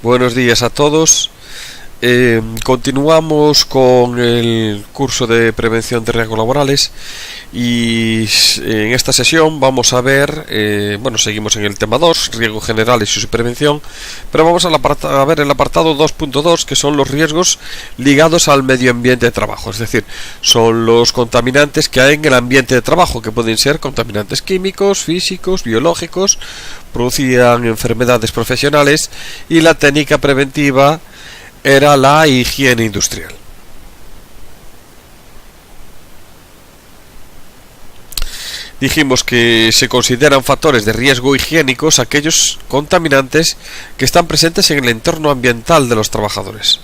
Buenos días a todos. Continuamos con el curso de prevención de riesgos laborales y en esta sesión vamos a ver, seguimos en el tema 2, riesgos generales y su prevención, pero vamos a ver el apartado 2.2, que son los riesgos ligados al medio ambiente de trabajo, es decir, son los contaminantes que hay en el ambiente de trabajo, que pueden ser contaminantes químicos, físicos, biológicos, producían enfermedades profesionales, y la técnica preventiva era la higiene industrial. Dijimos que se consideran factores de riesgo higiénicos aquellos contaminantes que están presentes en el entorno ambiental de los trabajadores.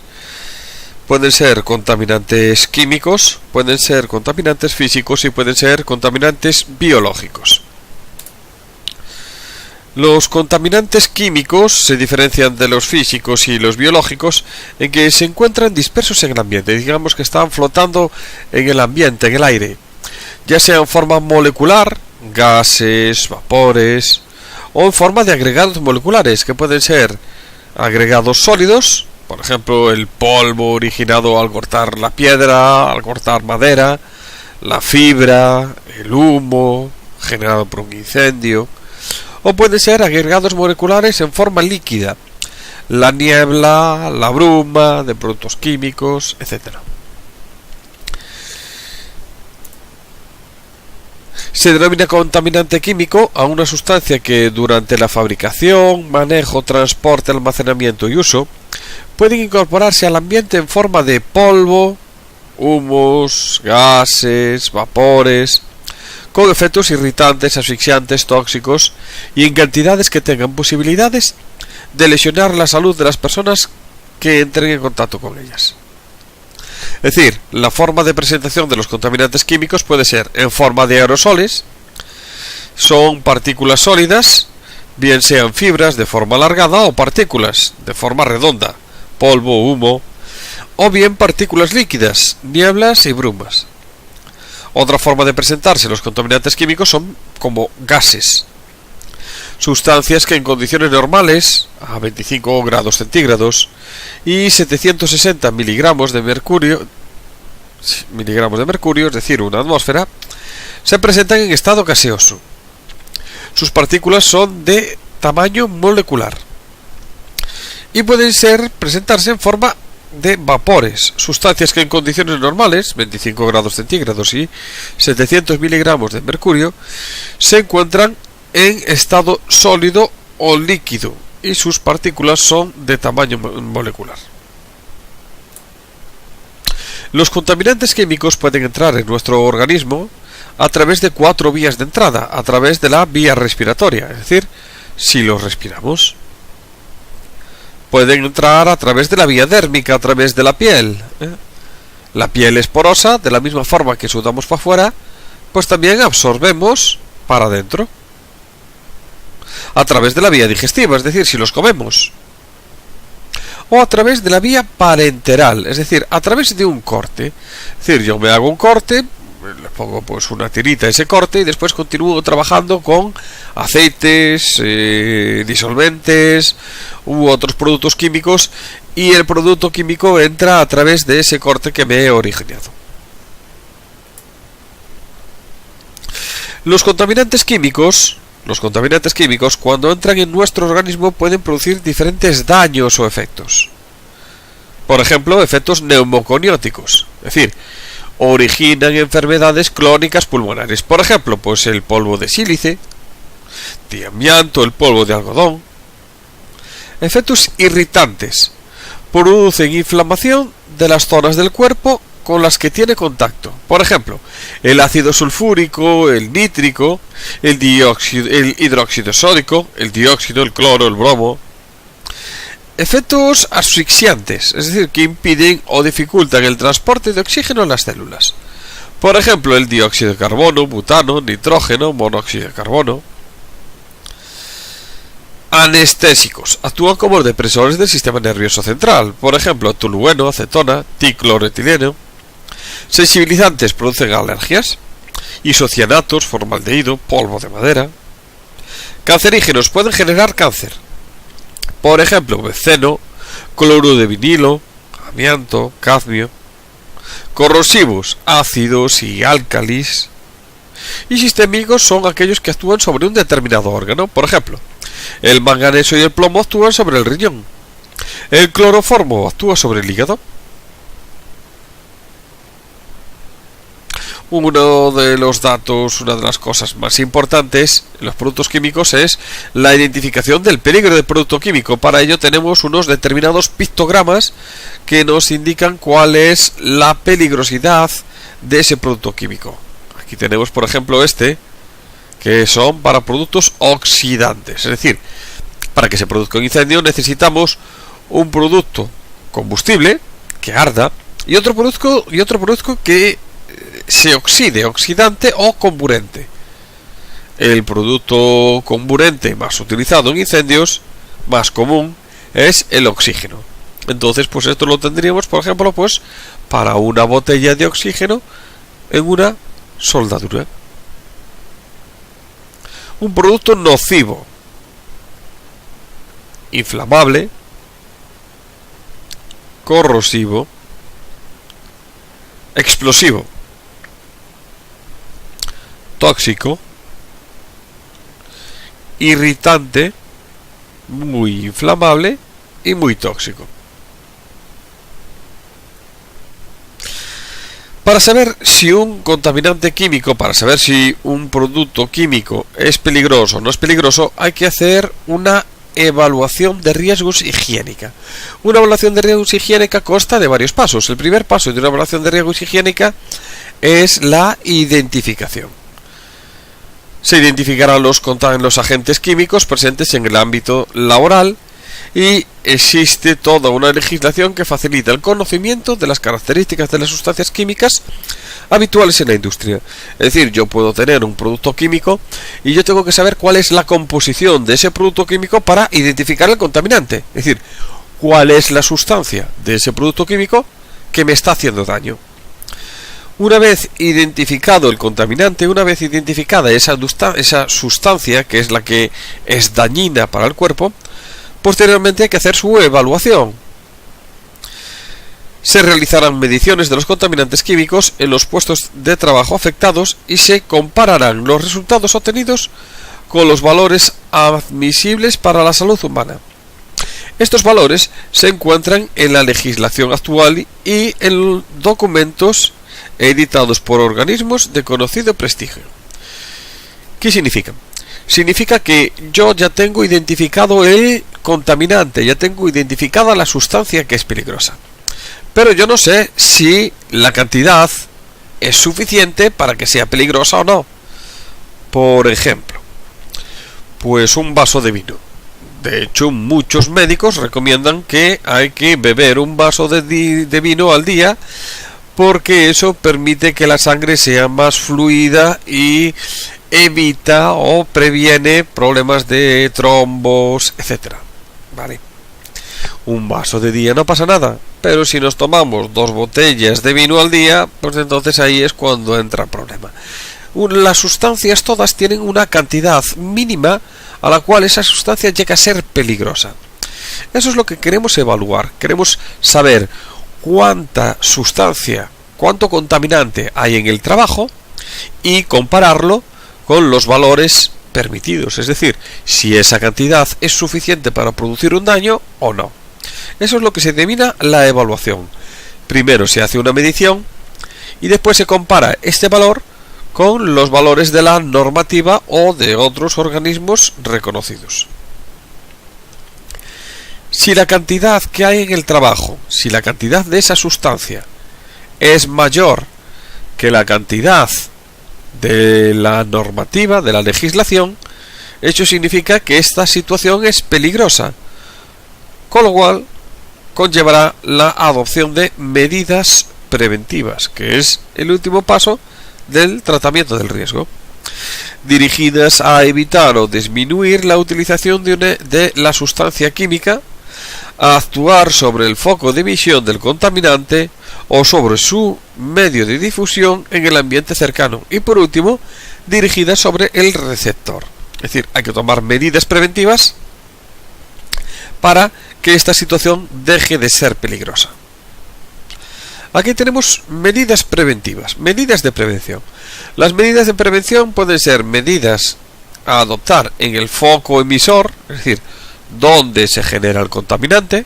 Pueden ser contaminantes químicos, pueden ser contaminantes físicos y pueden ser contaminantes biológicos. Los contaminantes químicos se diferencian de los físicos y los biológicos en que se encuentran dispersos en el ambiente, digamos que están flotando en el ambiente, en el aire, ya sea en forma molecular, gases, vapores, o en forma de agregados moleculares, que pueden ser agregados sólidos, por ejemplo el polvo originado al cortar la piedra, al cortar madera, la fibra, el humo generado por un incendio, o pueden ser agregados moleculares en forma líquida, la niebla, la bruma de productos químicos, etc. Se denomina contaminante químico a una sustancia que durante la fabricación, manejo, transporte, almacenamiento y uso pueden incorporarse al ambiente en forma de polvo, humos, gases, vapores, con efectos irritantes, asfixiantes, tóxicos y en cantidades que tengan posibilidades de lesionar la salud de las personas que entren en contacto con ellas. Es decir, la forma de presentación de los contaminantes químicos puede ser en forma de aerosoles, son partículas sólidas, bien sean fibras de forma alargada o partículas de forma redonda, polvo, humo, o bien partículas líquidas, nieblas y brumas. Otra forma de presentarse los contaminantes químicos son como gases, sustancias que en condiciones normales, a 25 grados centígrados y 760 miligramos de mercurio, es decir, una atmósfera, se presentan en estado gaseoso. Sus partículas son de tamaño molecular y pueden presentarse en forma de vapores, sustancias que en condiciones normales, 25 grados centígrados y 700 miligramos de mercurio, se encuentran en estado sólido o líquido y sus partículas son de tamaño molecular. Los contaminantes químicos pueden entrar en nuestro organismo a través de 4 vías de entrada, a través de la vía respiratoria, es decir, si los respiramos. Pueden entrar a través de la vía dérmica, a través de la piel. La piel es porosa, de la misma forma que sudamos para afuera, pues también absorbemos para adentro. A través de la vía digestiva, es decir, si los comemos. O a través de la vía parenteral, es decir, a través de un corte. Es decir, yo me hago un corte, le pongo pues una tirita a ese corte y después continúo trabajando con aceites, disolventes u otros productos químicos, y el producto químico entra a través de ese corte que me he originado. Los contaminantes químicos, cuando entran en nuestro organismo, pueden producir diferentes daños o efectos. Por ejemplo, efectos neumoconióticos, es decir, originan enfermedades crónicas pulmonares. Por ejemplo, pues el polvo de sílice, de amianto, el polvo de algodón. Efectos irritantes. Producen inflamación de las zonas del cuerpo con las que tiene contacto. Por ejemplo, el ácido sulfúrico, el nítrico, el hidróxido sódico, el dióxido, el cloro, el bromo. Efectos asfixiantes, es decir, que impiden o dificultan el transporte de oxígeno en las células. Por ejemplo, el dióxido de carbono, butano, nitrógeno, monóxido de carbono. Anestésicos. Actúan como depresores del sistema nervioso central. Por ejemplo, tolueno, acetona, tricloroetileno. Sensibilizantes, producen alergias. Isocianatos, formaldehído, polvo de madera. Cancerígenos, pueden generar cáncer. Por ejemplo, benceno, cloruro de vinilo, amianto, cadmio, corrosivos, ácidos y álcalis, y sistémicos son aquellos que actúan sobre un determinado órgano. Por ejemplo, el manganeso y el plomo actúan sobre el riñón, el cloroformo actúa sobre el hígado. Uno de los datos, una de las cosas más importantes en los productos químicos es la identificación del peligro del producto químico. Para ello tenemos unos determinados pictogramas que nos indican cuál es la peligrosidad de ese producto químico. Aquí tenemos, por ejemplo, que son para productos oxidantes. Es decir, para que se produzca un incendio necesitamos un producto combustible que arda y otro producto que se oxide, oxidante o comburente. El producto comburente más utilizado en incendios, más común, es el oxígeno. Entonces, pues esto lo tendríamos, por ejemplo, pues para una botella de oxígeno en una soldadura. Un producto nocivo, inflamable, corrosivo, explosivo, tóxico, irritante, muy inflamable y muy tóxico. Para saber si un contaminante químico, para saber si un producto químico es peligroso o no es peligroso, hay que hacer una evaluación de riesgos higiénica. Una evaluación de riesgos higiénica consta de varios pasos. El primer paso de una evaluación de riesgos higiénica es la identificación. Se identificarán los agentes químicos presentes en el ámbito laboral y existe toda una legislación que facilita el conocimiento de las características de las sustancias químicas habituales en la industria. Es decir, yo puedo tener un producto químico y yo tengo que saber cuál es la composición de ese producto químico para identificar el contaminante. Es decir, cuál es la sustancia de ese producto químico que me está haciendo daño. Una vez identificado el contaminante, una vez identificada esa sustancia, que es la que es dañina para el cuerpo, posteriormente hay que hacer su evaluación. Se realizarán mediciones de los contaminantes químicos en los puestos de trabajo afectados y se compararán los resultados obtenidos con los valores admisibles para la salud humana. Estos valores se encuentran en la legislación actual y en documentos editados por organismos de conocido prestigio. ¿Qué significa? Significa que yo ya tengo identificado el contaminante, ya tengo identificada la sustancia que es peligrosa, pero yo no sé si la cantidad es suficiente para que sea peligrosa o no. Por ejemplo, pues un vaso de vino. De hecho, muchos médicos recomiendan que hay que beber un vaso de vino al día, porque eso permite que la sangre sea más fluida y evita o previene problemas de trombos, etcétera. Vale. Un vaso de día no pasa nada, pero si nos tomamos 2 botellas de vino al día, pues entonces ahí es cuando entra el problema. Las sustancias todas tienen una cantidad mínima a la cual esa sustancia llega a ser peligrosa. Eso es lo que queremos evaluar. Queremos saber cuánta sustancia, cuánto contaminante hay en el trabajo y compararlo con los valores permitidos, es decir, si esa cantidad es suficiente para producir un daño o no. Eso es lo que se denomina la evaluación. Primero se hace una medición y después se compara este valor con los valores de la normativa o de otros organismos reconocidos. Si la cantidad que hay en el trabajo, si la cantidad de esa sustancia es mayor que la cantidad de la normativa, de la legislación, eso significa que esta situación es peligrosa, con lo cual conllevará la adopción de medidas preventivas, que es el último paso del tratamiento del riesgo, dirigidas a evitar o disminuir la utilización de la sustancia química, a actuar sobre el foco de emisión del contaminante o sobre su medio de difusión en el ambiente cercano, y por último dirigidas sobre el receptor. Es decir, hay que tomar medidas preventivas para que esta situación deje de ser peligrosa. Aquí tenemos medidas preventivas, medidas de prevención. Las medidas de prevención pueden ser medidas a adoptar en el foco emisor, es decir, donde se genera el contaminante.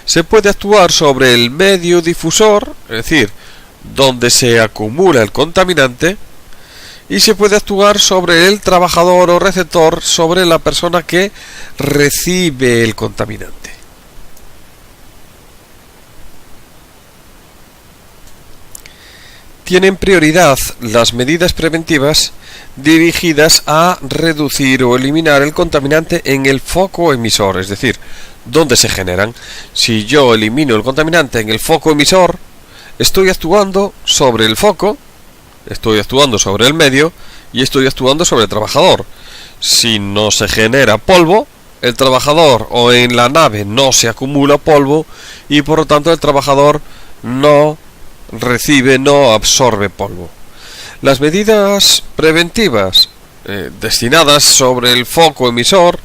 Se puede actuar sobre el medio difusor, es decir, donde se acumula el contaminante. Y se puede actuar sobre el trabajador o receptor, sobre la persona que recibe el contaminante. Tienen prioridad las medidas preventivas dirigidas a reducir o eliminar el contaminante en el foco emisor, es decir, donde se generan. Si yo elimino el contaminante en el foco emisor, estoy actuando sobre el foco, estoy actuando sobre el medio y estoy actuando sobre el trabajador. Si no se genera polvo, el trabajador o en la nave no se acumula polvo y por lo tanto el trabajador no recibe, no absorbe polvo. Las medidas preventivas destinadas sobre el foco emisor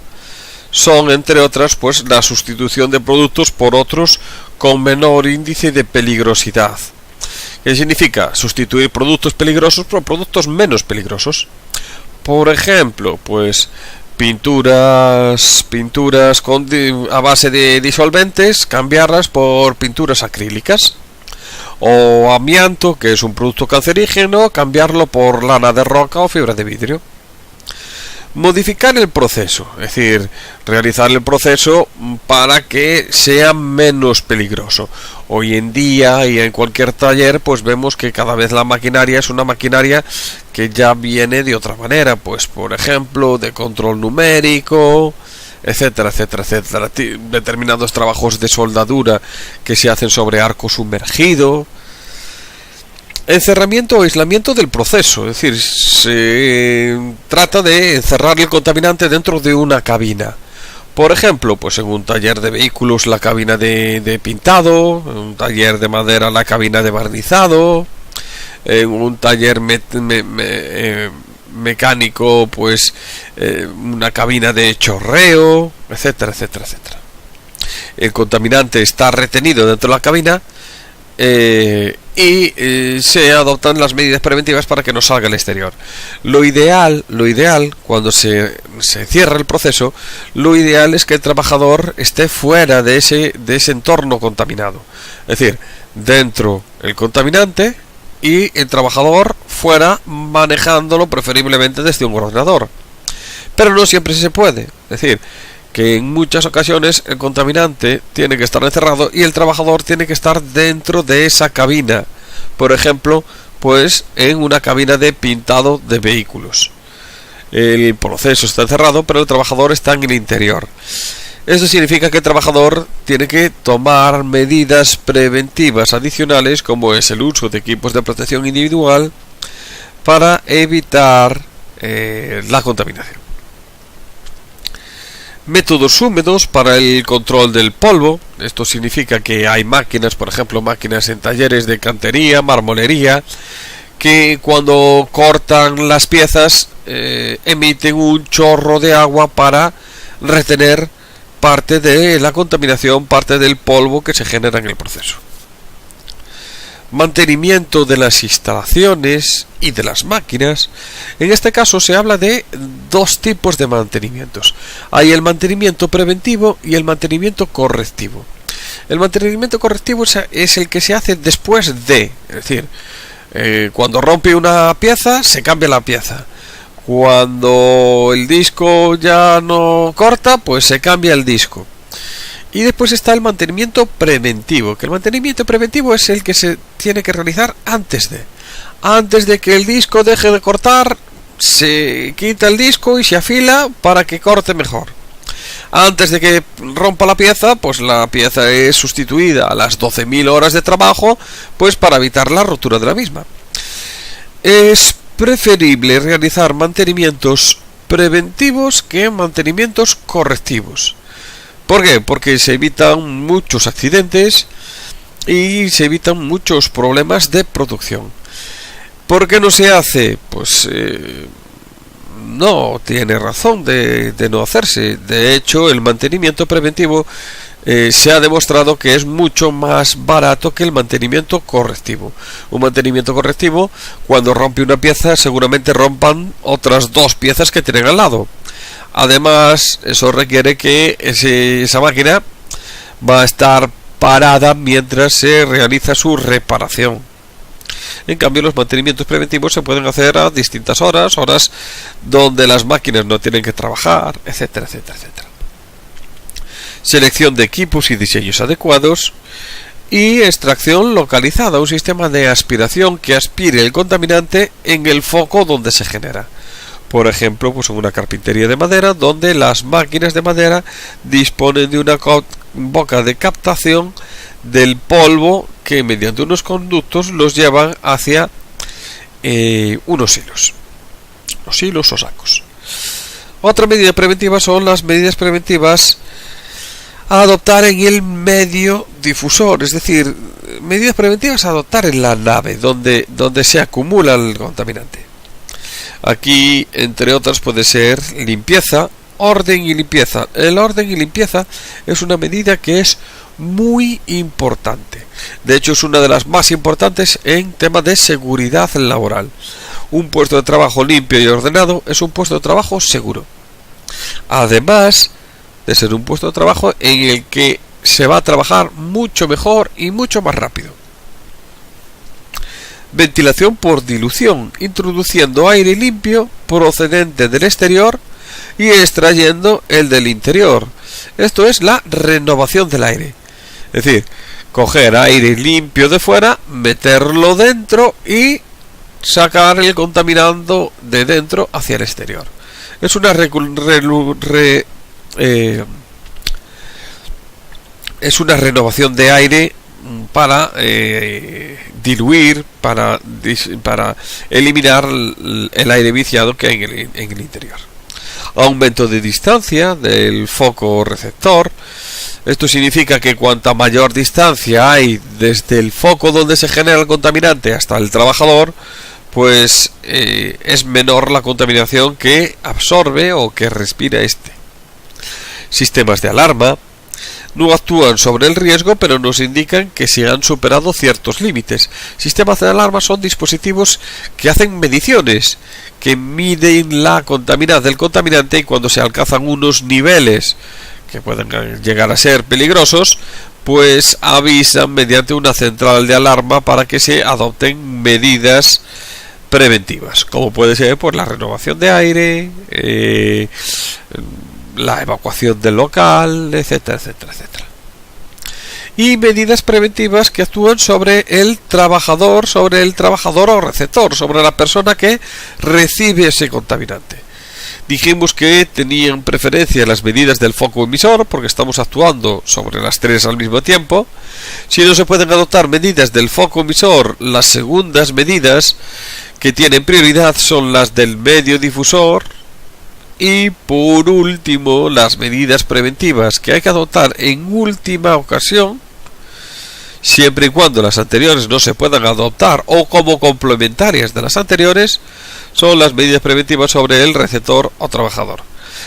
son, entre otras, pues la sustitución de productos por otros con menor índice de peligrosidad. ¿Qué significa? Sustituir productos peligrosos por productos menos peligrosos. Por ejemplo, pues pinturas a base de disolventes, cambiarlas por pinturas acrílicas. O amianto, que es un producto cancerígeno, cambiarlo por lana de roca o fibra de vidrio. Modificar el proceso, es decir, realizar el proceso para que sea menos peligroso. Hoy en día y en cualquier taller pues vemos que cada vez la maquinaria es una maquinaria que ya viene de otra manera, pues por ejemplo de control numérico, etcétera, etcétera, etcétera. Determinados trabajos de soldadura que se hacen sobre arco sumergido. Encerramiento o aislamiento del proceso, es decir, se trata de encerrar el contaminante dentro de una cabina. Por ejemplo, pues en un taller de vehículos la cabina de pintado, en un taller de madera la cabina de barnizado, en un taller mecánico pues una cabina de chorreo, etcétera, etcétera, etcétera. El contaminante está retenido dentro de la cabina y se adoptan las medidas preventivas para que no salga al exterior. Lo ideal cuando se cierra el proceso, lo ideal es que el trabajador esté fuera de ese entorno contaminado, es decir, dentro el contaminante y el trabajador fuera manejándolo preferiblemente desde un ordenador. Pero no siempre se puede, es decir, que en muchas ocasiones el contaminante tiene que estar encerrado y el trabajador tiene que estar dentro de esa cabina. Por ejemplo, pues en una cabina de pintado de vehículos. El proceso está encerrado, pero el trabajador está en el interior. Eso significa que el trabajador tiene que tomar medidas preventivas adicionales, como es el uso de equipos de protección individual para evitar la contaminación. Métodos húmedos para el control del polvo. Esto significa que hay máquinas, por ejemplo, máquinas en talleres de cantería, marmolería, que cuando cortan las piezas emiten un chorro de agua para retener parte de la contaminación, parte del polvo que se genera en el proceso. Mantenimiento de las instalaciones y de las máquinas. En este caso se habla de dos tipos de mantenimientos. Hay el mantenimiento preventivo y el mantenimiento correctivo. El mantenimiento correctivo es el que se hace después de, es decir, cuando rompe una pieza, se cambia la pieza. Cuando el disco ya no corta, pues se cambia el disco. Y después está el mantenimiento preventivo, que el mantenimiento preventivo es el que se tiene que realizar antes de que el disco deje de cortar. Se quita el disco y se afila para que corte mejor. Antes de que rompa la pieza, pues la pieza es sustituida a las 12.000 horas de trabajo, pues para evitar la rotura de la misma. Es preferible realizar mantenimientos preventivos que mantenimientos correctivos. ¿Por qué? Porque se evitan muchos accidentes y se evitan muchos problemas de producción. ¿Por qué no se hace? Pues no tiene razón de no hacerse. De hecho, el mantenimiento preventivo se ha demostrado que es mucho más barato que el mantenimiento correctivo. Un mantenimiento correctivo, cuando rompe una pieza, seguramente rompan otras dos piezas que tienen al lado. Además, eso requiere que esa máquina va a estar parada mientras se realiza su reparación. En cambio, los mantenimientos preventivos se pueden hacer a distintas horas donde las máquinas no tienen que trabajar, etcétera, etcétera, etcétera. Selección de equipos y diseños adecuados y extracción localizada, un sistema de aspiración que aspire el contaminante en el foco donde se genera. Por ejemplo, pues en una carpintería de madera, donde las máquinas de madera disponen de una boca de captación del polvo que mediante unos conductos los llevan hacia unos hilos. Los hilos o sacos. Otra medida preventiva son las medidas preventivas a adoptar en el medio difusor, es decir, medidas preventivas a adoptar en la nave donde se acumula el contaminante. Aquí, entre otras, puede ser limpieza, orden y limpieza. El orden y limpieza es una medida que es muy importante. De hecho, es una de las más importantes en temas de seguridad laboral. Un puesto de trabajo limpio y ordenado es un puesto de trabajo seguro. Además de ser un puesto de trabajo en el que se va a trabajar mucho mejor y mucho más rápido. Ventilación por dilución, introduciendo aire limpio procedente del exterior y extrayendo el del interior. Esto es la renovación del aire. Es decir, coger aire limpio de fuera, meterlo dentro y sacar el contaminante de dentro hacia el exterior. Es una es una renovación de aire para diluir, para eliminar el aire viciado que hay en el interior. Aumento de distancia del foco receptor. Esto significa que cuanta mayor distancia hay desde el foco donde se genera el contaminante hasta el trabajador, pues es menor la contaminación que absorbe o que respira este. Sistemas de alarma no actúan sobre el riesgo, pero nos indican que se han superado ciertos límites. Sistemas de alarma son dispositivos que hacen mediciones, que miden la contaminación del contaminante, y cuando se alcanzan unos niveles que pueden llegar a ser peligrosos, pues avisan mediante una central de alarma para que se adopten medidas preventivas, como puede ser por la renovación de aire, la evacuación del local, etcétera, etcétera, etcétera. Y medidas preventivas que actúan sobre el trabajador o receptor, sobre la persona que recibe ese contaminante. Dijimos que tenían preferencia las medidas del foco emisor, porque estamos actuando sobre las tres al mismo tiempo. Si no se pueden adoptar medidas del foco emisor, las segundas medidas que tienen prioridad son las del medio difusor. Y por último, las medidas preventivas que hay que adoptar en última ocasión, siempre y cuando las anteriores no se puedan adoptar o como complementarias de las anteriores, son las medidas preventivas sobre el receptor o trabajador.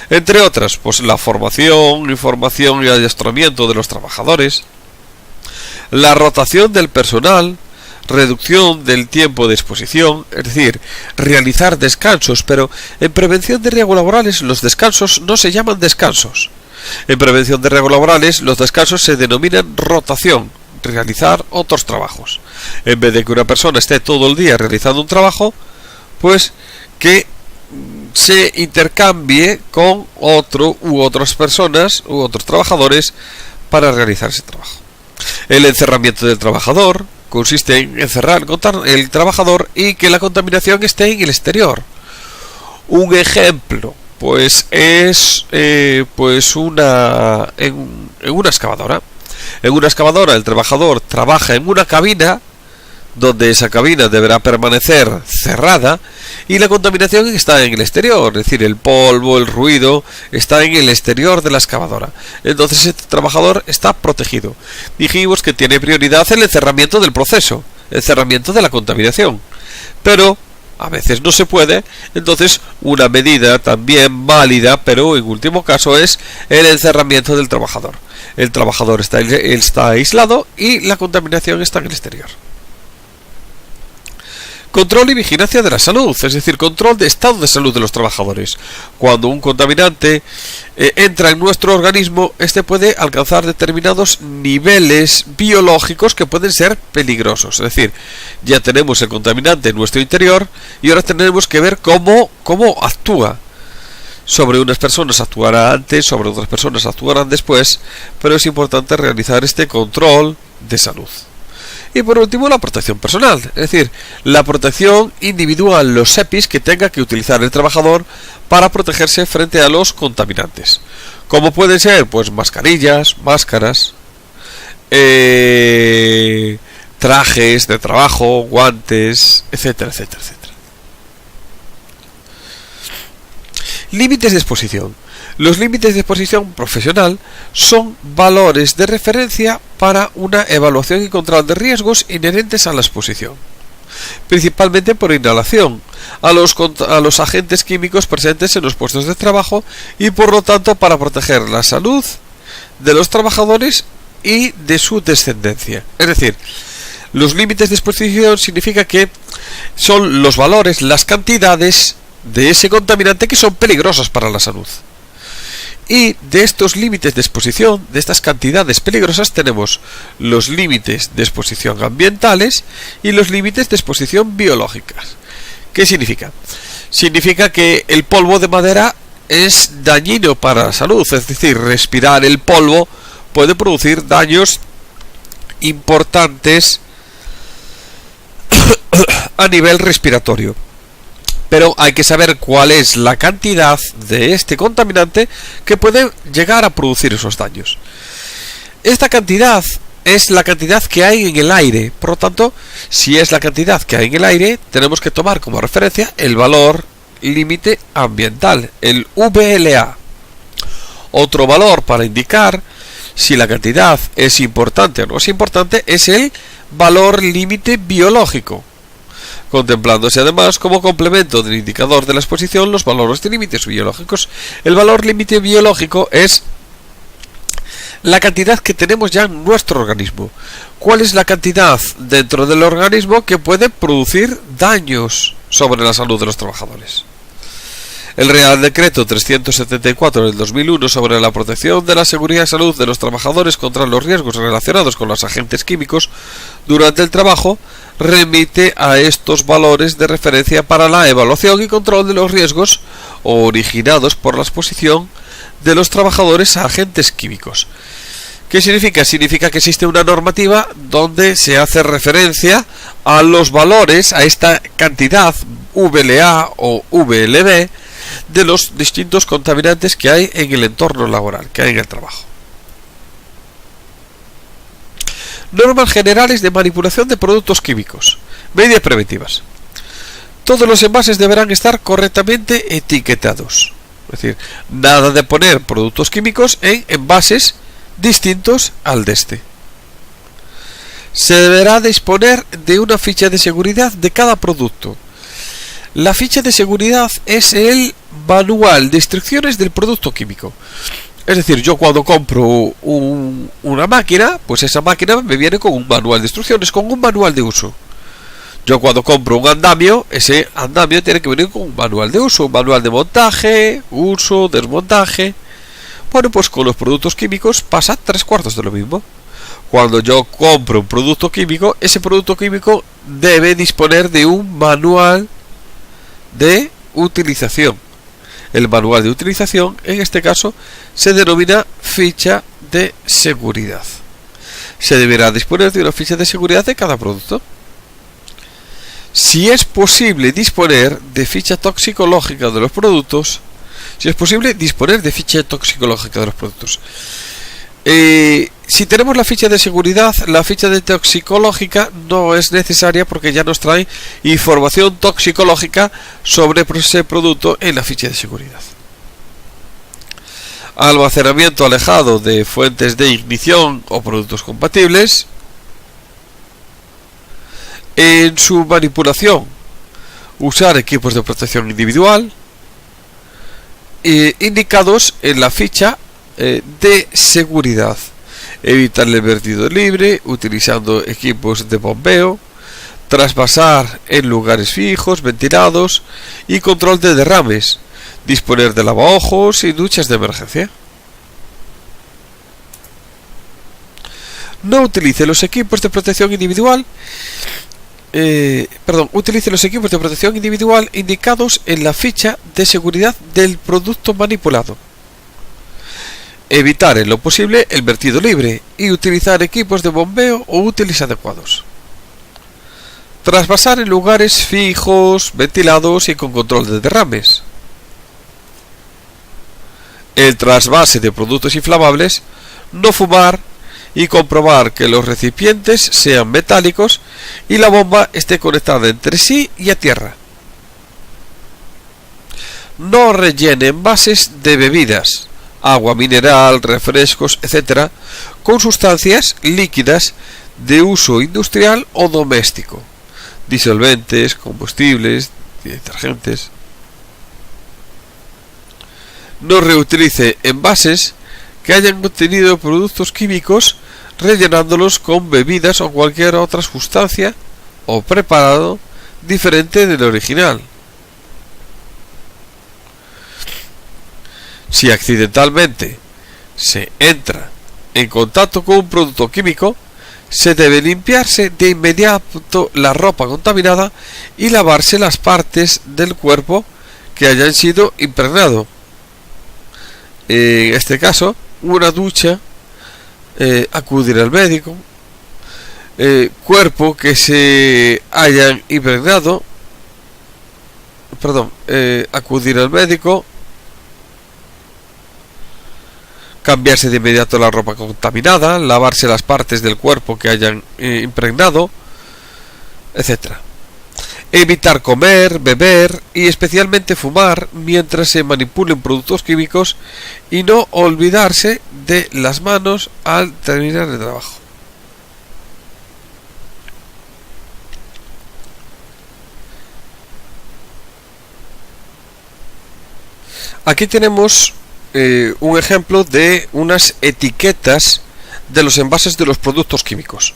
Entre otras, pues la formación, información y adiestramiento de los trabajadores, la rotación del personal, reducción del tiempo de exposición, es decir, realizar descansos, pero en prevención de riesgos laborales los descansos no se llaman descansos. En prevención de riesgos laborales los descansos se denominan rotación, realizar otros trabajos. En vez de que una persona esté todo el día realizando un trabajo, pues que se intercambie con otro u otras personas u otros trabajadores para realizar ese trabajo. El encerramiento del trabajador consiste en encerrar el trabajador y que la contaminación esté en el exterior. Un ejemplo, pues es en una excavadora. En una excavadora el trabajador trabaja en una cabina, donde esa cabina deberá permanecer cerrada, y la contaminación está en el exterior, es decir, el polvo, el ruido está en el exterior de la excavadora. Entonces este trabajador está protegido. Dijimos que tiene prioridad el encerramiento del proceso, el encerramiento de la contaminación, pero a veces no se puede. Entonces una medida también válida, pero en último caso, es el encerramiento del trabajador. El trabajador está aislado y la contaminación está en el exterior. Control y vigilancia de la salud, es decir, control de estado de salud de los trabajadores. Cuando un contaminante entra en nuestro organismo, este puede alcanzar determinados niveles biológicos que pueden ser peligrosos. Es decir, ya tenemos el contaminante en nuestro interior y ahora tenemos que ver cómo actúa. Sobre unas personas actuará antes, sobre otras personas actuarán después, pero es importante realizar este control de salud. Y por último, la protección personal, es decir, la protección individual, los EPIs que tenga que utilizar el trabajador para protegerse frente a los contaminantes. Como pueden ser, pues mascarillas, máscaras, trajes de trabajo, guantes, etcétera, etcétera, etcétera. Límites de exposición. Los límites de exposición profesional son valores de referencia para una evaluación y control de riesgos inherentes a la exposición, principalmente por inhalación a los agentes químicos presentes en los puestos de trabajo y por lo tanto para proteger la salud de los trabajadores y de su descendencia. Es decir, los límites de exposición significa que son los valores, las cantidades de ese contaminante que son peligrosas para la salud. Y de estos límites de exposición, de estas cantidades peligrosas, tenemos los límites de exposición ambientales y los límites de exposición biológicas. ¿Qué significa? Significa que el polvo de madera es dañino para la salud, es decir, respirar el polvo puede producir daños importantes a nivel respiratorio. Pero hay que saber cuál es la cantidad de este contaminante que puede llegar a producir esos daños. Esta cantidad es la cantidad que hay en el aire. Por lo tanto, si es la cantidad que hay en el aire, tenemos que tomar como referencia el valor límite ambiental, el VLA. Otro valor para indicar si la cantidad es importante o no es importante es el valor límite biológico, contemplándose además como complemento del indicador de la exposición los valores de límites biológicos. El valor límite biológico es la cantidad que tenemos ya en nuestro organismo. ¿Cuál es la cantidad dentro del organismo que puede producir daños sobre la salud de los trabajadores? El Real Decreto 374 del 2001 sobre la protección de la seguridad y salud de los trabajadores contra los riesgos relacionados con los agentes químicos durante el trabajo remite a estos valores de referencia para la evaluación y control de los riesgos originados por la exposición de los trabajadores a agentes químicos. ¿Qué significa? Significa que existe una normativa donde se hace referencia a los valores, a esta cantidad VLA o VLB de los distintos contaminantes que hay en el entorno laboral, que hay en el trabajo. Normas generales de manipulación de productos químicos. Medidas preventivas. Todos los envases deberán estar correctamente etiquetados. Es decir, nada de poner productos químicos en envases distintos al de este. Se deberá disponer de una ficha de seguridad de cada producto. La ficha de seguridad es el manual de instrucciones del producto químico. Es decir, yo cuando compro una máquina, pues esa máquina me viene con un manual de instrucciones, con un manual de uso. Yo cuando compro un andamio, ese andamio tiene que venir con un manual de uso, un manual de montaje, uso, desmontaje. Bueno, pues con los productos químicos pasa 3/4 de lo mismo. Cuando yo compro un producto químico, ese producto químico debe disponer de un manual de utilización. El manual de utilización, en este caso, se denomina ficha de seguridad. Se deberá disponer de una ficha de seguridad de cada producto. Si es posible disponer de ficha toxicológica de los productos, si tenemos la ficha de seguridad, la ficha de toxicológica no es necesaria porque ya nos trae información toxicológica sobre ese producto en la ficha de seguridad. Almacenamiento alejado de fuentes de ignición o productos compatibles. En su manipulación Usar equipos de protección individual indicados en la ficha de seguridad. Evitar el vertido libre utilizando equipos de bombeo. Trasvasar en lugares fijos, ventilados y control de derrames. Disponer de lavaojos y duchas de emergencia. No utilice los equipos de protección individual. Utilice los equipos de protección individual indicados en la ficha de seguridad del producto manipulado. Evitar en lo posible el vertido libre y utilizar equipos de bombeo o útiles adecuados. Trasvasar en lugares fijos, ventilados y con control de derrames. El trasvase de productos inflamables. No fumar y comprobar que los recipientes sean metálicos y la bomba esté conectada entre sí y a tierra. No rellene envases de bebidas, agua mineral, refrescos, etc., con sustancias líquidas de uso industrial o doméstico. Disolventes, combustibles, detergentes. No reutilice envases que hayan contenido productos químicos rellenándolos con bebidas o cualquier otra sustancia o preparado diferente del original. Si accidentalmente se entra en contacto con un producto químico, se debe limpiarse de inmediato la ropa contaminada y lavarse las partes del cuerpo que hayan sido impregnado. En este caso, una ducha, acudir al médico, cuerpo que se hayan impregnado, acudir al médico, cambiarse de inmediato la ropa contaminada, lavarse las partes del cuerpo que hayan impregnado, etc. Evitar comer, beber y especialmente fumar mientras se manipulen productos químicos y no olvidarse de las manos al terminar el trabajo. Aquí tenemos un ejemplo de unas etiquetas de los envases de los productos químicos.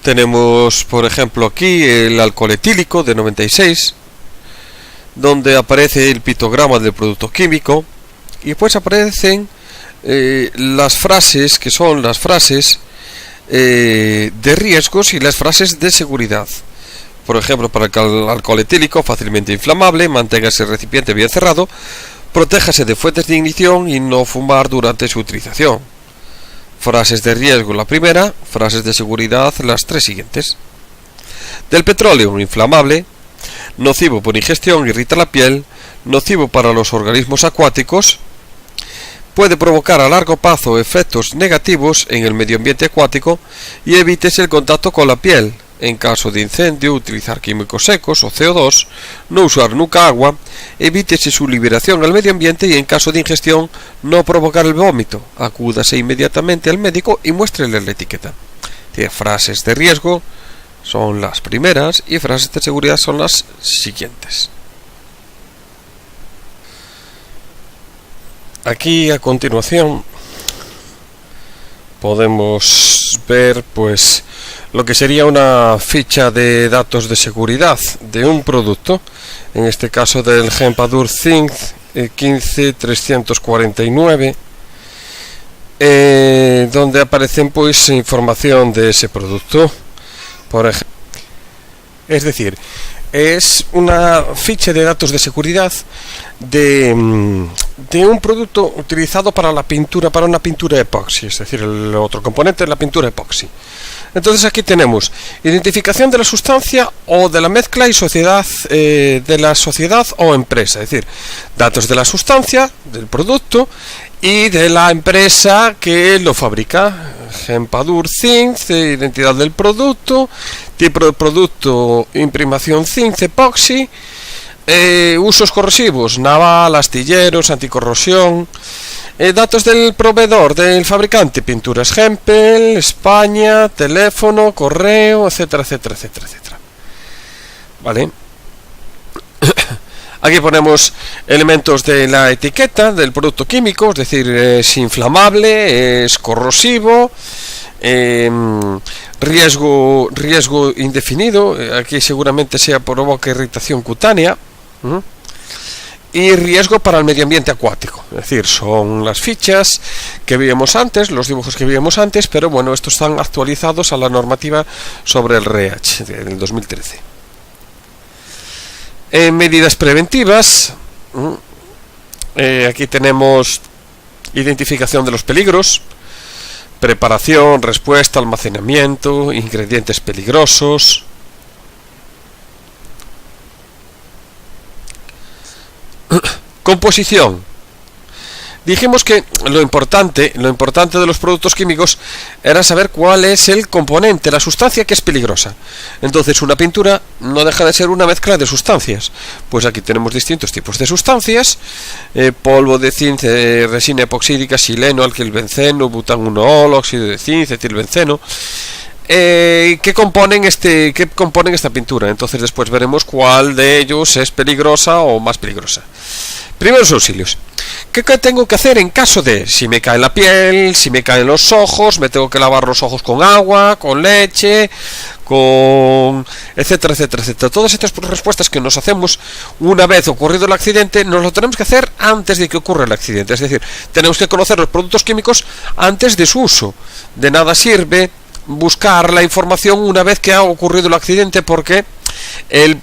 Tenemos, por ejemplo, aquí el alcohol etílico de 96, donde aparece el pictograma del producto químico, y pues aparecen las frases, que son las frases de riesgos y las frases de seguridad. Por ejemplo, para el alcohol etílico, fácilmente inflamable, manténgase el recipiente bien cerrado, protéjase de fuentes de ignición y no fumar durante su utilización. Frases de riesgo la primera, frases de seguridad las tres siguientes. Del petróleo inflamable, nocivo por ingestión, irrita la piel, nocivo para los organismos acuáticos, puede provocar a largo plazo efectos negativos en el medio ambiente acuático y evítese el contacto con la piel. En caso de incendio, utilizar químicos secos o CO2, no usar nunca agua, evítese su liberación al medio ambiente y en caso de ingestión, no provocar el vómito. Acúdase inmediatamente al médico y muéstrele la etiqueta. Frases de riesgo son las primeras y frases de seguridad son las siguientes. Aquí a continuación podemos ver pues lo que sería una ficha de datos de seguridad de un producto, en este caso del Gempadur Zinc 15349, donde aparecen pues información de ese producto, por ejemplo. Es decir, es una ficha de datos de seguridad de un producto utilizado para la pintura, para una pintura epoxi, es decir, el otro componente es la pintura epoxi. Entonces aquí tenemos identificación de la sustancia o de la mezcla y sociedad de la sociedad o empresa, es decir, datos de la sustancia, del producto y de la empresa que lo fabrica. Gempadur Zinc, identidad del producto, tipo de producto, imprimación zinc, epoxi, usos corrosivos, naval, astilleros, anticorrosión, datos del proveedor, del fabricante, pinturas Hempel, España, teléfono, correo, etcétera, etcétera, etcétera, etcétera. ¿Vale? Aquí ponemos elementos de la etiqueta del producto químico, es decir, es inflamable, es corrosivo, riesgo indefinido, aquí seguramente provoca irritación cutánea, y riesgo para el medio ambiente acuático. Es decir, son las fichas que vimos antes, los dibujos que vimos antes, pero bueno, estos están actualizados a la normativa sobre el REACH del 2013. Medidas preventivas. Aquí tenemos identificación de los peligros, preparación, respuesta, almacenamiento, ingredientes peligrosos. Composición. Dijimos que lo importante de los productos químicos era saber cuál es el componente, la sustancia que es peligrosa. Entonces, una pintura no deja de ser una mezcla de sustancias. Pues aquí tenemos distintos tipos de sustancias: polvo de zinc, resina epoxídica, xileno, alquilbenceno, butanol, óxido de zinc, cetilbenceno. ¿Qué componen esta pintura? Entonces después veremos cuál de ellos es peligrosa o más peligrosa. Primeros auxilios. ¿Qué tengo que hacer en caso de si me cae la piel, si me caen los ojos, me tengo que lavar los ojos con agua, con leche, con etcétera, etcétera, etcétera? Todas estas respuestas que nos hacemos una vez ocurrido el accidente, nos lo tenemos que hacer antes de que ocurra el accidente. Es decir, tenemos que conocer los productos químicos antes de su uso. De nada sirve buscar la información una vez que ha ocurrido el accidente, porque el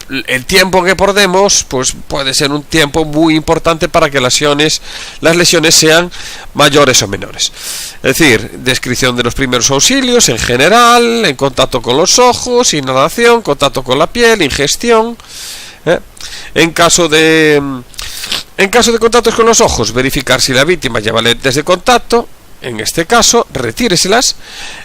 tiempo que perdemos pues puede ser un tiempo muy importante para que las lesiones sean mayores o menores. Es decir, descripción de los primeros auxilios en general, en contacto con los ojos, inhalación, contacto con la piel, ingestión. En caso de contactos con los ojos, verificar si la víctima lleva lentes de contacto. En este caso, retíreselas,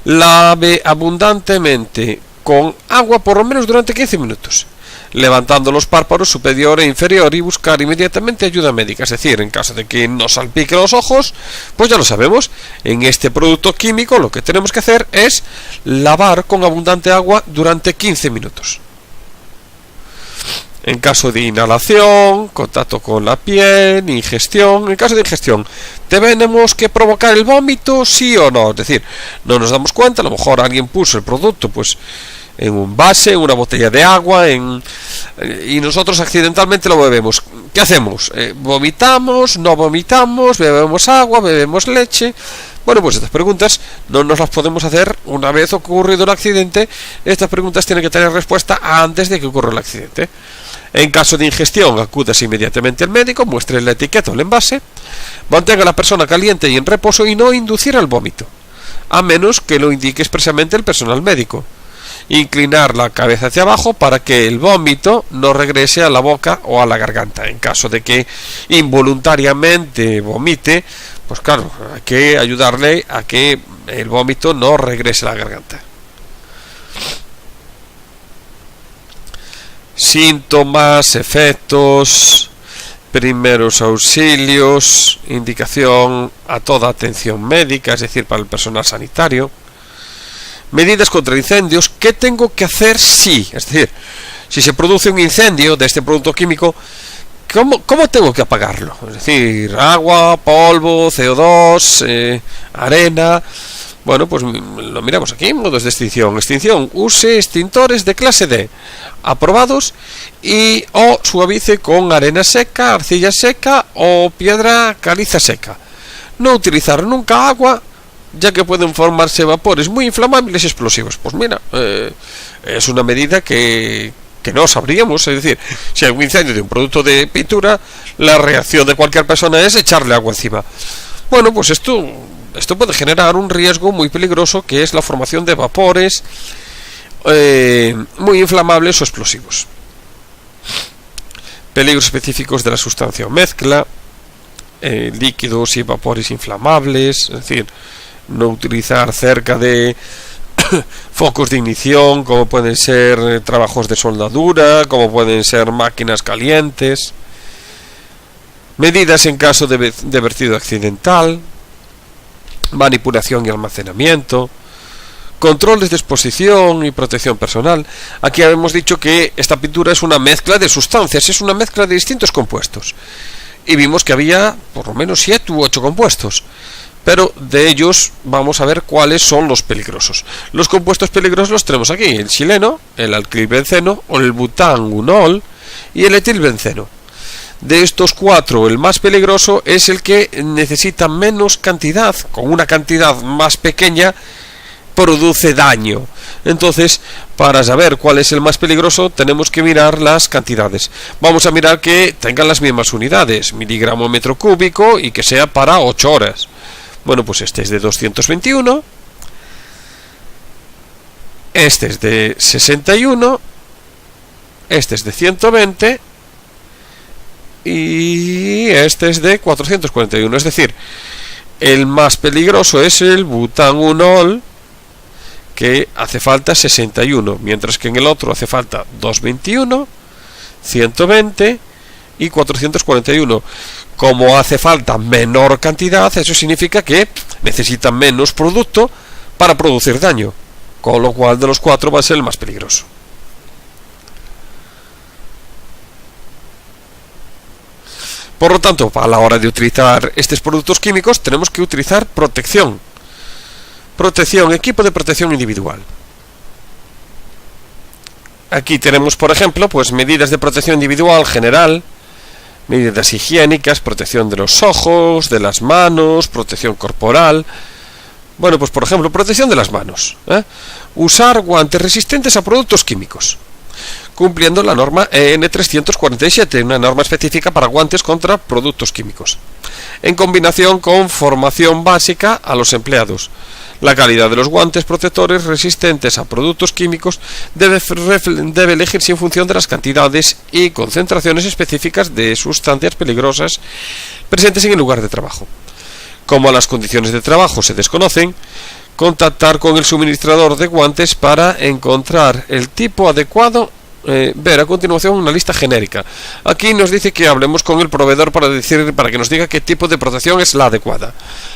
lave abundantemente con agua por lo menos durante 15 minutos, levantando los párpados superior e inferior, y buscar inmediatamente ayuda médica. Es decir, en caso de que nos salpique los ojos, pues ya lo sabemos, en este producto químico lo que tenemos que hacer es lavar con abundante agua durante 15 minutos. En caso de inhalación, contacto con la piel, ingestión. En caso de ingestión, ¿tenemos que provocar el vómito, sí o no? Es decir, no nos damos cuenta, a lo mejor alguien puso el producto pues en un vase, en una botella de agua, y nosotros accidentalmente lo bebemos. ¿Qué hacemos? ¿Vomitamos? ¿No vomitamos? ¿Bebemos agua? ¿Bebemos leche? Bueno, pues estas preguntas no nos las podemos hacer una vez ocurrido el accidente. Estas preguntas tienen que tener respuesta antes de que ocurra el accidente. En caso de ingestión, acudas inmediatamente al médico, muestre la etiqueta o el envase, mantenga a la persona caliente y en reposo y no inducir al vómito, a menos que lo indique expresamente el personal médico. Inclinar la cabeza hacia abajo para que el vómito no regrese a la boca o a la garganta. En caso de que involuntariamente vomite, pues claro, hay que ayudarle a que el vómito no regrese a la garganta. Síntomas, efectos, primeros auxilios, indicación a toda atención médica, es decir, para el personal sanitario. Medidas contra incendios. ¿Qué tengo que hacer si? Es decir, si se produce un incendio de este producto químico, ¿cómo tengo que apagarlo? Es decir, agua, polvo, CO2, arena. Bueno, pues lo miramos aquí, modos de extinción. Extinción, use extintores de clase D, aprobados, o suavice con arena seca, arcilla seca o piedra caliza seca. No utilizar nunca agua, ya que pueden formarse vapores muy inflamables y explosivos. Pues mira, es una medida que no sabríamos. Es decir, si hay un incendio de un producto de pintura, la reacción de cualquier persona es echarle agua encima. Bueno, pues esto puede generar un riesgo muy peligroso, que es la formación de vapores muy inflamables o explosivos. Peligros específicos de la sustancia o mezcla, líquidos y vapores inflamables. Es decir, no utilizar cerca de focos de ignición, como pueden ser trabajos de soldadura, como pueden ser máquinas calientes. Medidas en caso de vertido accidental, manipulación y almacenamiento, Controles de exposición y protección personal. Aquí hemos dicho que esta pintura es una mezcla de sustancias, es una mezcla de distintos compuestos. Y vimos que había por lo menos 7 u 8 compuestos. Pero de ellos vamos a ver cuáles son los peligrosos. Los compuestos peligrosos los tenemos aquí: el xileno, el alquilbenceno, o el butanol y el etilbenceno. De estos 4, el más peligroso es el que necesita menos cantidad, con una cantidad más pequeña produce daño. Entonces, para saber cuál es el más peligroso, tenemos que mirar las cantidades. Vamos a mirar que tengan las mismas unidades, miligramo metro cúbico, y que sea para 8 horas. Bueno, pues este es de 221, este es de 61, este es de 120 y este es de 441. Es decir, el más peligroso es el butanol, que hace falta 61, mientras que en el otro hace falta 221, 120 y 441. Como hace falta menor cantidad, eso significa que necesita menos producto para producir daño, con lo cual de los 4 va a ser el más peligroso. Por lo tanto, a la hora de utilizar estos productos químicos tenemos que utilizar protección, equipo de protección individual. Aquí tenemos, por ejemplo, pues medidas de protección individual general, medidas higiénicas, protección de los ojos, de las manos, protección corporal. Bueno, pues por ejemplo, protección de las manos. Usar guantes resistentes a productos químicos, cumpliendo la norma EN 347, una norma específica para guantes contra productos químicos, en combinación con formación básica a los empleados. La calidad de los guantes protectores resistentes a productos químicos debe elegirse en función de las cantidades y concentraciones específicas de sustancias peligrosas presentes en el lugar de trabajo. Como las condiciones de trabajo se desconocen, contactar con el suministrador de guantes para encontrar el tipo adecuado. Ver a continuación una lista genérica. Aquí nos dice que hablemos con el proveedor para que nos diga qué tipo de protección es la adecuada.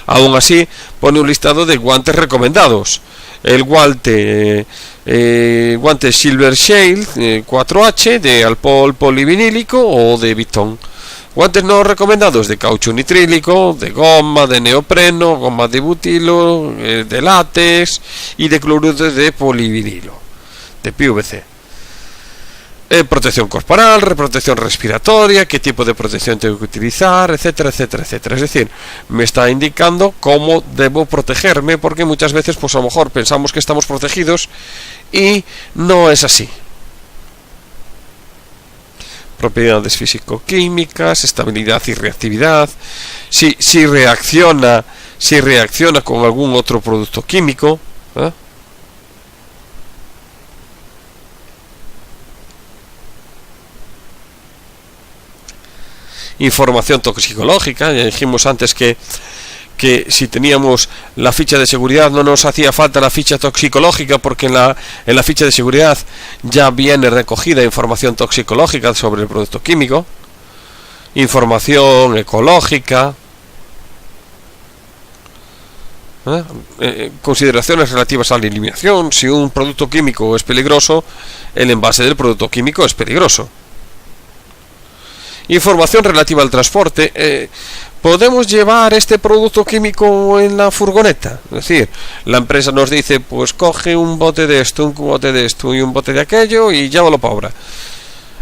Aún así, pone un listado de guantes recomendados. El guante Silver Shale 4H de alcohol polivinílico o de Vuitton. Guantes no recomendados de caucho nitrílico, de goma, de neopreno, goma de butilo, de látex y de cloruro de polivinilo, de PVC. Protección corporal, protección respiratoria, qué tipo de protección tengo que utilizar, etcétera, etcétera, etcétera. Es decir, me está indicando cómo debo protegerme, porque muchas veces pues a lo mejor pensamos que estamos protegidos y no es así. Propiedades físico-químicas, estabilidad y reactividad, si reacciona con algún otro producto químico, información toxicológica. Ya dijimos antes que si teníamos la ficha de seguridad no nos hacía falta la ficha toxicológica, porque en la ficha de seguridad ya viene recogida información toxicológica sobre el producto químico, información ecológica, consideraciones relativas a la eliminación. Si un producto químico es peligroso, el envase del producto químico es peligroso. Información relativa al transporte. ¿Podemos llevar este producto químico en la furgoneta? Es decir, la empresa nos dice, pues coge un bote de esto, un bote de esto y un bote de aquello y llévalo para obra.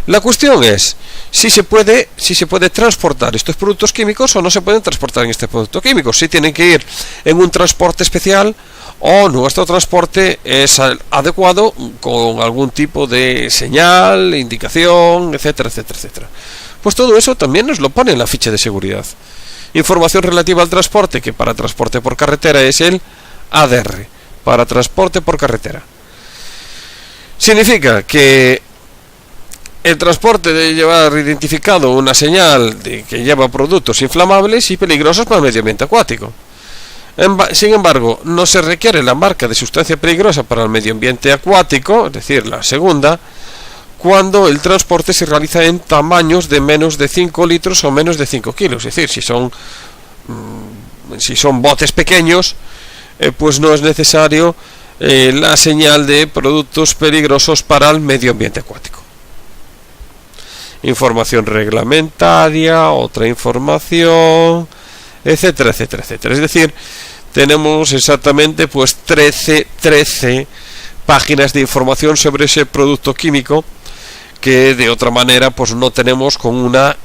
La cuestión es si se puede transportar estos productos químicos o no se pueden transportar en este producto químico. Si tienen que ir en un transporte especial o nuestro transporte es adecuado con algún tipo de señal, indicación, etcétera, etcétera, etcétera. Pues todo eso también nos lo pone en la ficha de seguridad. Información relativa al transporte, que para transporte por carretera es el ADR, para transporte por carretera. Significa que el transporte debe llevar identificado una señal de que lleva productos inflamables y peligrosos para el medio ambiente acuático. Sin embargo, no se requiere la marca de sustancia peligrosa para el medio ambiente acuático, es decir, la segunda, cuando el transporte se realiza en tamaños de menos de 5 litros o menos de 5 kilos. Es decir, si son botes pequeños, pues no es necesario la señal de productos peligrosos para el medio ambiente acuático. Información reglamentaria, otra información, etcétera, etcétera, etcétera. Es decir, tenemos exactamente pues 13 páginas de información sobre ese producto químico que de otra manera pues no tenemos con una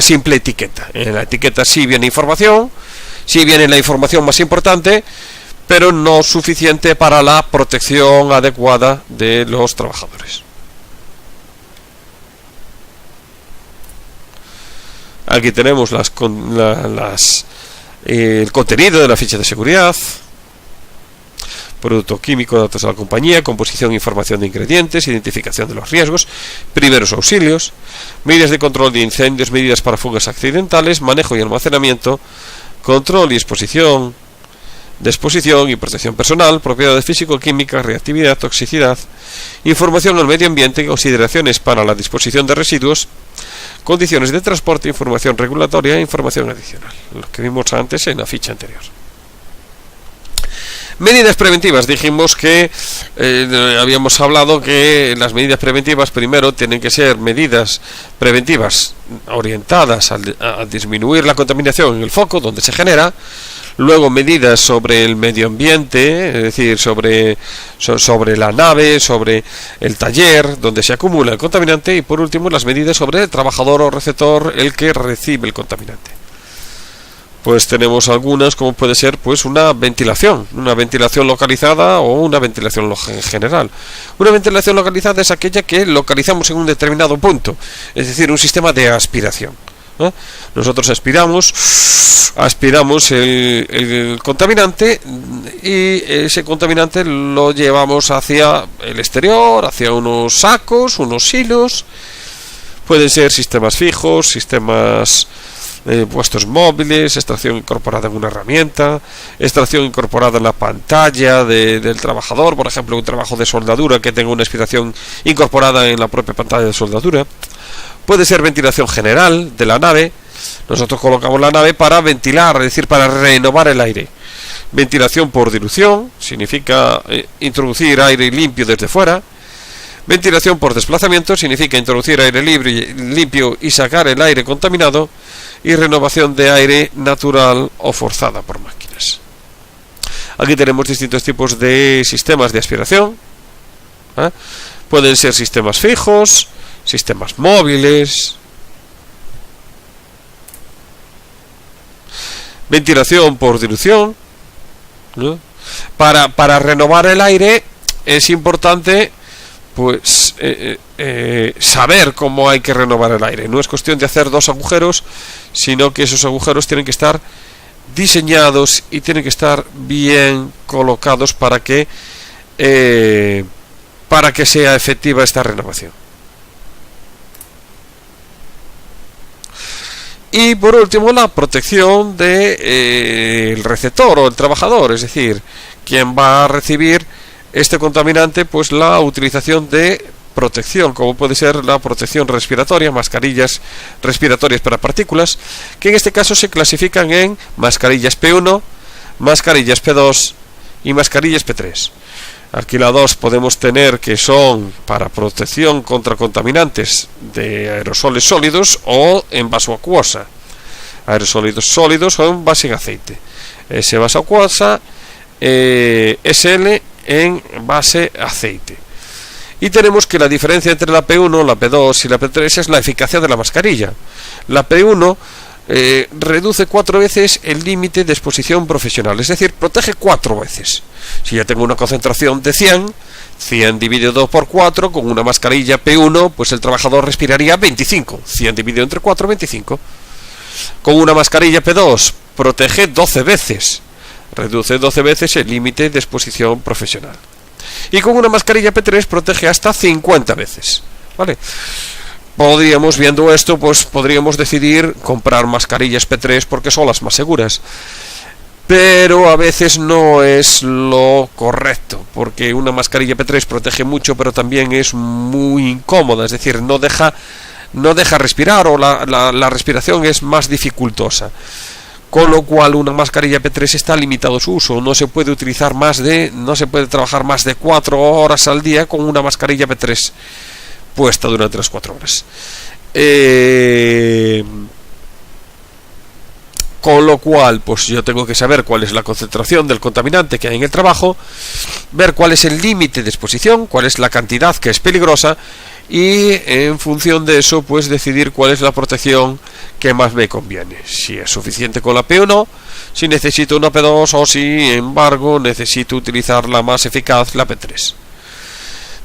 simple etiqueta. En la etiqueta sí viene información, sí viene la información más importante, pero no suficiente para la protección adecuada de los trabajadores. Aquí tenemos el contenido de la ficha de seguridad, producto químico, datos de la compañía, composición e información de ingredientes, identificación de los riesgos, primeros auxilios, medidas de control de incendios, medidas para fugas accidentales, manejo y almacenamiento, control y exposición, disposición y protección personal, propiedades físico-químicas, reactividad, toxicidad, información al medio ambiente, consideraciones para la disposición de residuos, condiciones de transporte, información regulatoria e información adicional, lo que vimos antes en la ficha anterior. Medidas preventivas. Dijimos que habíamos hablado que las medidas preventivas primero tienen que ser medidas preventivas orientadas a disminuir la contaminación en el foco donde se genera. Luego medidas sobre el medio ambiente, es decir, sobre la nave, sobre el taller donde se acumula el contaminante, y por último las medidas sobre el trabajador o receptor, el que recibe el contaminante. Pues tenemos algunas, como puede ser pues una ventilación localizada o una ventilación general. Una ventilación localizada es aquella que localizamos en un determinado punto, es decir, un sistema de aspiración. Nosotros aspiramos el contaminante y ese contaminante lo llevamos hacia el exterior, hacia unos sacos, unos silos. Pueden ser sistemas fijos, sistemas puestos móviles, extracción incorporada en una herramienta, extracción incorporada en la pantalla del trabajador, por ejemplo un trabajo de soldadura que tenga una aspiración incorporada en la propia pantalla de soldadura. Puede ser ventilación general de la nave. Nosotros colocamos la nave para ventilar, es decir, para renovar el aire. Ventilación por dilución, significa introducir aire limpio desde fuera. Ventilación por desplazamiento, significa introducir aire limpio y sacar el aire contaminado. Y renovación de aire natural o forzada por máquinas. Aquí tenemos distintos tipos de sistemas de aspiración. Pueden ser sistemas fijos, sistemas móviles. Ventilación por dilución, ¿no? Para renovar el aire es importante pues saber cómo hay que renovar el aire. No es cuestión de hacer 2 agujeros, sino que esos agujeros tienen que estar diseñados y tienen que estar bien colocados para que sea efectiva esta renovación. Y por último, la protección del receptor o el trabajador, es decir, quien va a recibir este contaminante, pues la utilización de protección, como puede ser la protección respiratoria, mascarillas respiratorias para partículas, que en este caso se clasifican en mascarillas P1, mascarillas P2 y mascarillas P3. Aquí la 2 podemos tener que son para protección contra contaminantes de aerosoles sólidos o en vasoacuosa. Aerosoles sólidos o en base en aceite. S vasoacuosa, SL en base aceite. Y tenemos que la diferencia entre la P1, la P2 y la P3 es la eficacia de la mascarilla. La P1 reduce 4 veces el límite de exposición profesional, es decir, protege 4 veces. Si ya tengo una concentración de 100 dividido por 4, con una mascarilla P1, pues el trabajador respiraría 25. 100 dividido entre 4, 25. Con una mascarilla P2 protege 12 veces. Reduce 12 veces el límite de exposición profesional. Y con una mascarilla P3 protege hasta 50 veces. ¿Vale? Viendo esto, pues podríamos decidir comprar mascarillas P3 porque son las más seguras. Pero a veces no es lo correcto, porque una mascarilla P3 protege mucho, pero también es muy incómoda, es decir, no deja respirar, o la respiración es más dificultosa. con lo cual una mascarilla P3 está limitado su uso, no se puede trabajar más de 4 horas al día con una mascarilla P3 puesta durante las 4 horas. Con lo cual, pues yo tengo que saber cuál es la concentración del contaminante que hay en el trabajo, ver cuál es el límite de exposición, cuál es la cantidad que es peligrosa, y en función de eso pues decidir cuál es la protección que más me conviene, si es suficiente con la P o no, si necesito una P2 o si embargo necesito utilizar la más eficaz, la P3.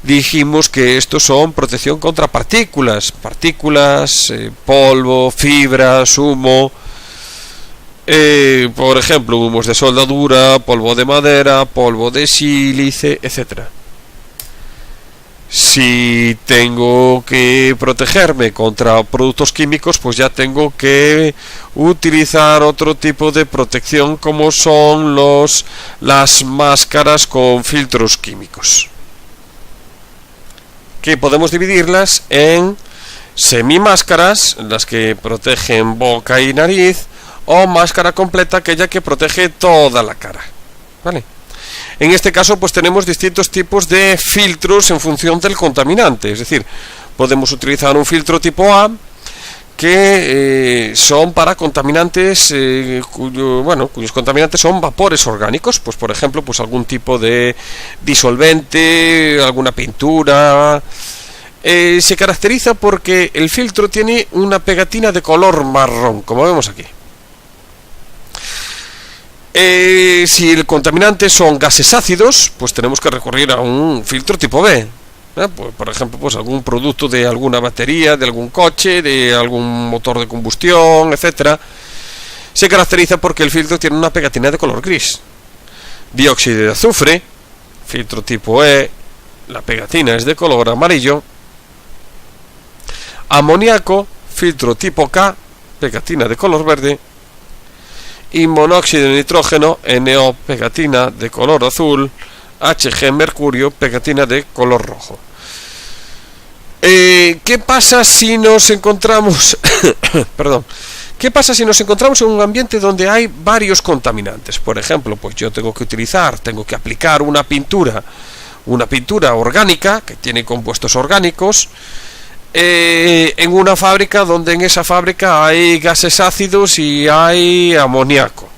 Dijimos que estos son protección contra partículas, polvo, fibras, humo, por ejemplo humos de soldadura, polvo de madera, polvo de sílice, etcétera. Si tengo que protegerme contra productos químicos, pues ya tengo que utilizar otro tipo de protección, como son las máscaras con filtros químicos, que podemos dividirlas en semimáscaras, las que protegen boca y nariz, o máscara completa, aquella que protege toda la cara, ¿vale? En este caso pues tenemos distintos tipos de filtros en función del contaminante, es decir, podemos utilizar un filtro tipo A que son para contaminantes cuyos contaminantes son vapores orgánicos, pues por ejemplo pues algún tipo de disolvente, alguna pintura. Se caracteriza porque el filtro tiene una pegatina de color marrón, como vemos aquí. Si el contaminante son gases ácidos, pues tenemos que recurrir a un filtro tipo B. Pues, por ejemplo, pues algún producto de alguna batería, de algún coche, de algún motor de combustión, etcétera. Se caracteriza porque el filtro tiene una pegatina de color gris. Dióxido de azufre, filtro tipo E, la pegatina es de color amarillo. Amoníaco, filtro tipo K, pegatina de color verde. Y monóxido de nitrógeno, NO, pegatina de color azul. HG, mercurio, pegatina de color rojo. ¿Qué pasa si nos encontramos ¿Qué pasa si nos encontramos en un ambiente donde hay varios contaminantes? Por ejemplo, pues yo tengo que aplicar una pintura orgánica que tiene compuestos orgánicos, en una fábrica donde en esa fábrica hay gases ácidos y hay amoníaco,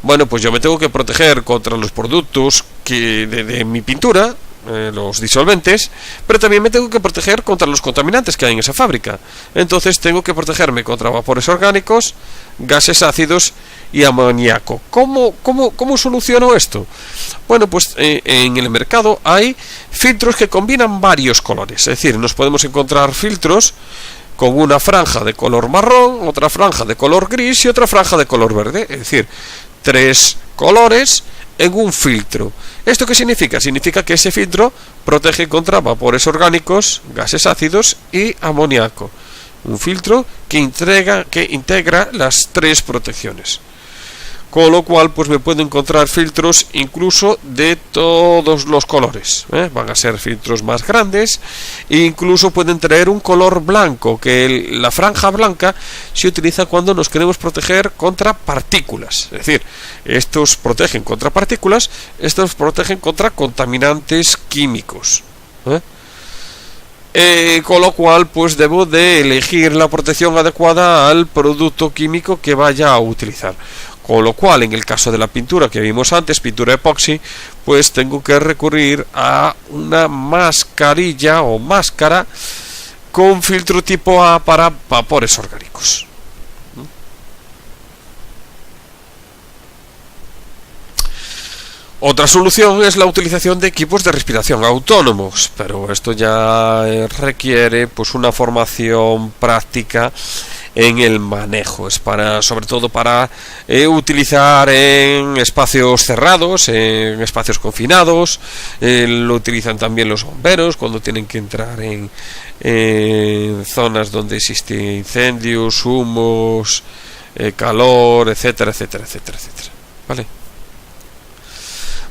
Bueno, pues yo me tengo que proteger contra los productos de mi pintura, los disolventes, pero también me tengo que proteger contra los contaminantes que hay en esa fábrica. Entonces tengo que protegerme contra vapores orgánicos, gases ácidos y amoníaco. ¿Cómo soluciono esto? Bueno, pues en el mercado hay filtros que combinan varios colores, es decir, nos podemos encontrar filtros con una franja de color marrón, otra franja de color gris y otra franja de color verde, es decir, 3 colores en un filtro. ¿Esto qué significa? Significa que ese filtro protege contra vapores orgánicos, gases ácidos y amoníaco. Un filtro que integra las 3 protecciones. Con lo cual pues me puedo encontrar filtros incluso de todos los colores, van a ser filtros más grandes e incluso pueden traer un color blanco, que la franja blanca se utiliza cuando nos queremos proteger contra partículas, es decir, estos protegen contra partículas, estos protegen contra contaminantes químicos, con lo cual pues debo de elegir la protección adecuada al producto químico que vaya a utilizar. Con lo cual, en el caso de la pintura que vimos antes, pintura epoxi, pues tengo que recurrir a una mascarilla o máscara con filtro tipo A para vapores orgánicos. Otra solución es la utilización de equipos de respiración autónomos, pero esto ya requiere pues una formación práctica en el manejo. Es sobre todo para utilizar en espacios cerrados, en espacios confinados. Lo utilizan también los bomberos cuando tienen que entrar en zonas donde existen incendios, humos, calor, etcétera, etcétera, etcétera, etcétera. ¿Vale?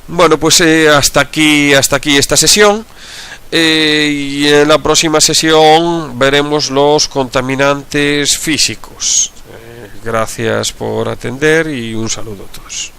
Bueno, pues hasta aquí esta sesión. Y en la próxima sesión veremos los contaminantes físicos, Gracias por atender y un saludo a todos.